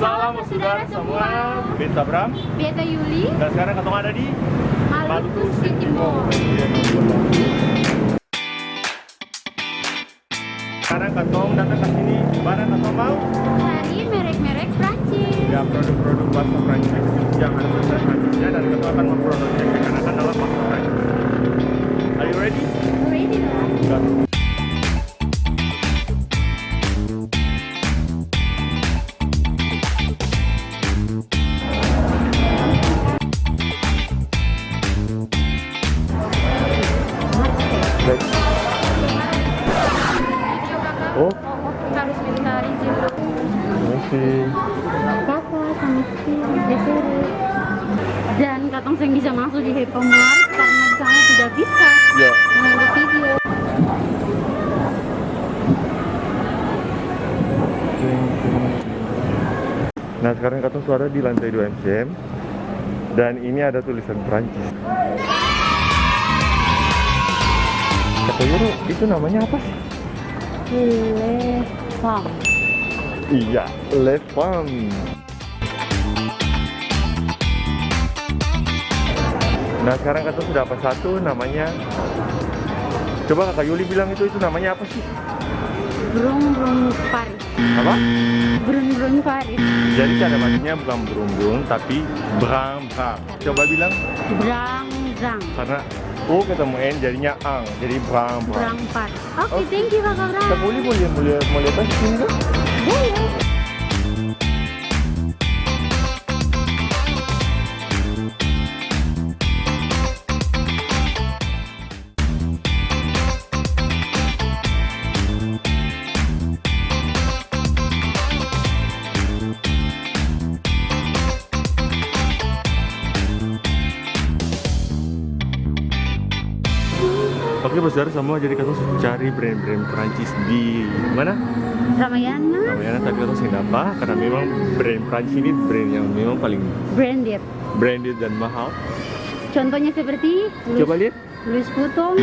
Salam saudara semua. Beta Bram, Beta Yuli, dan sekarang ketemu ada di Maluku City Mall. Sekarang ketemu datang ke sini, barang ketemu mau Cari merek-merek Prancis. ya produk-produk bahasa Prancis yang ada tulisan Prancisnya, dan ketemu akan memproduksikan dalam bahasa Prancis. Are you ready? Ready lah. Gas. Oh, Harus minta izin. masih. Kakak, Samisi, Desere. Dan katong sing bisa masuk di Hypermart karena di sana tidak bisa Ya. mengambil video. Nah, sekarang kata suara di lantai 2 MCM, dan ini ada tulisan Prancis. Kata Yoro, itu namanya apa sih? Le Fam. Iya, Le Femme. Nah, sekarang kata sudah apa satu namanya. Coba kakak Yuli bilang itu namanya apa sih? Brung Paris. Apa? Brun Paris. Jadi cara bacanya bukan burung-burung, tapi brang. Coba bilang, Brang Zang. karena O ketemu N jadinya ang, jadi brang. Brang Paris. Oke, Oh. thank you Kakak Brang. Kita mau lihat apa sini kan? Boleh. Oke, besar semua, jadi kita cari brand-brand Prancis di mana? Ramayana. Ramayana, tapi kita sih apa? Karena memang brand Prancis ini brand yang memang paling Branded. branded dan mahal. Contohnya seperti Coba lihat, Louis Vuitton,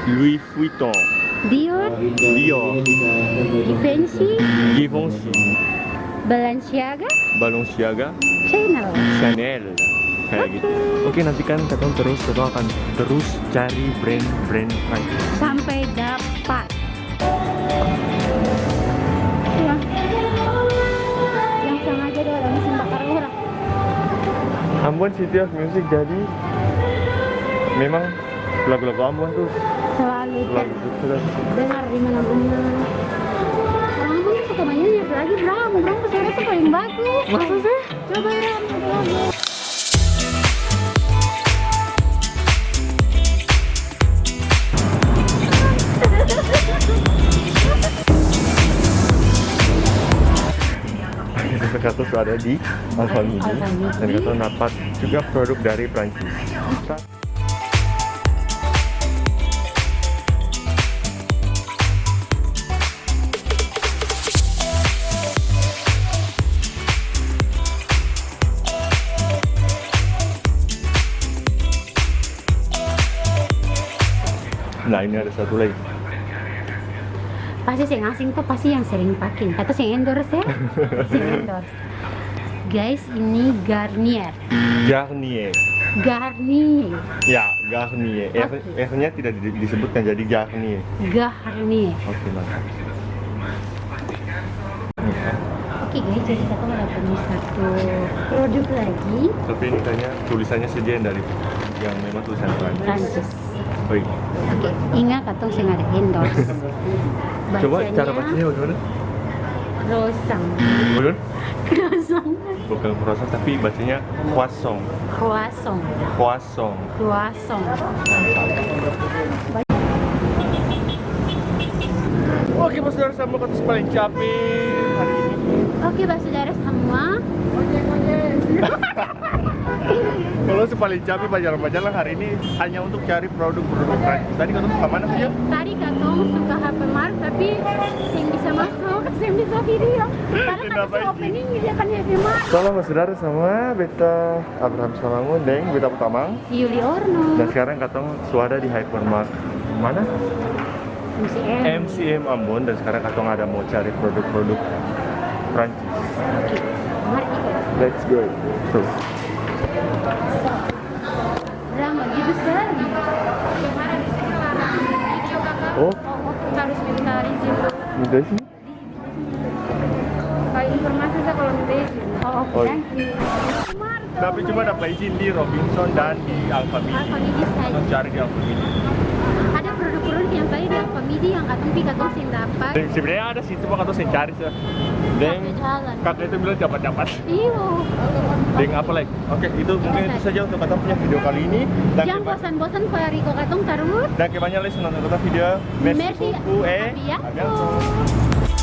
Louis Vuitton, Dior, Dior, Givenchy, Givenchy, Balenciaga, Balenciaga, Chanel. Chanel, kayak gitu. Oke, nanti kan kita akan terus cari brand-brand Prancis. Sampai dapat. Ya. Yang sengaja dia ada mesin bakar orang. Ambon City of Music, jadi memang lagu-lagu Ambon tuh Selalu lagu terus. dengar di mana-mana. Orang pun suka banyak lagi Bram suara tuh paling bagus. Masa sih? Coba Bram, coba. Kato ada di Alfamidi, dan Kato dapat juga produk dari Prancis. Nah, ini ada satu lagi. Pasti yang asing tuh pasti yang sering pakai. Kata yang endorse ya? Yang endorse. Guys, ini Garnier. Garnier. Garnier. Ya, Garnier. R-nya tidak disebutkan, jadi Garnier. Garnier. Oke, mantap. Oke guys, jadi kita mau dapat satu produk lagi. Tapi ini kayaknya tulisannya saja yang memang tulisan Prancis. Prancis. Baik. Oke, ingat katong sing ada endorse. Coba cara bacanya bagaimana? Croissant. Betul? Croissant. Bukan croissant, tapi bacanya croissant. Croissant. Croissant. Croissant. Oke, saudara, sama kata paling capek hari ini. Oke, saudara semua. Kalau paling capek pajalan-pajalan hari ini hanya untuk cari produk-produk Prancis. Tadi kata ke mana saja? Tadi katong suka Hypermart tapi yang bisa masuk, yang bisa video. Karena kan Kenapa bisa ini? opening dia kan Hypermart. Salam saudara semua, beta Abraham Samangun, Deng, beta Putamang. Yuli Orno. Dan sekarang katong suara di Hypermart mana? MCM. MCM Ambon, dan sekarang katong ada mau cari produk-produk Prancis. Oke. Mari ikut. Let's go. So, Drama gitu sekali. Kemarin di sini larang video kakak. oh, Harus minta izin. udah sih. Kayak informasi saya kalau minta izin. Oh, oke, Oh. thank you. Tapi cuma dapat izin di Robinson dan di Alfamidi. Alfamidi saja. Cari di Alfamidi. Ada produk-produk yang tadi di Alfamidi yang katong sing dapat. Dan sebenarnya ada sih, cuma kata saya cari sih. Dan Sampai jalan. kakak itu bilang dapat. Iyo. Dan apa lagi? Oke, itu mungkin itu saja untuk kata punya video kali ini. Dan Jangan bosan-bosan kalau Riko katong terus. dan kebanyakan lagi nonton kata video. Merci Merci. beaucoup et À bientôt. à bientôt.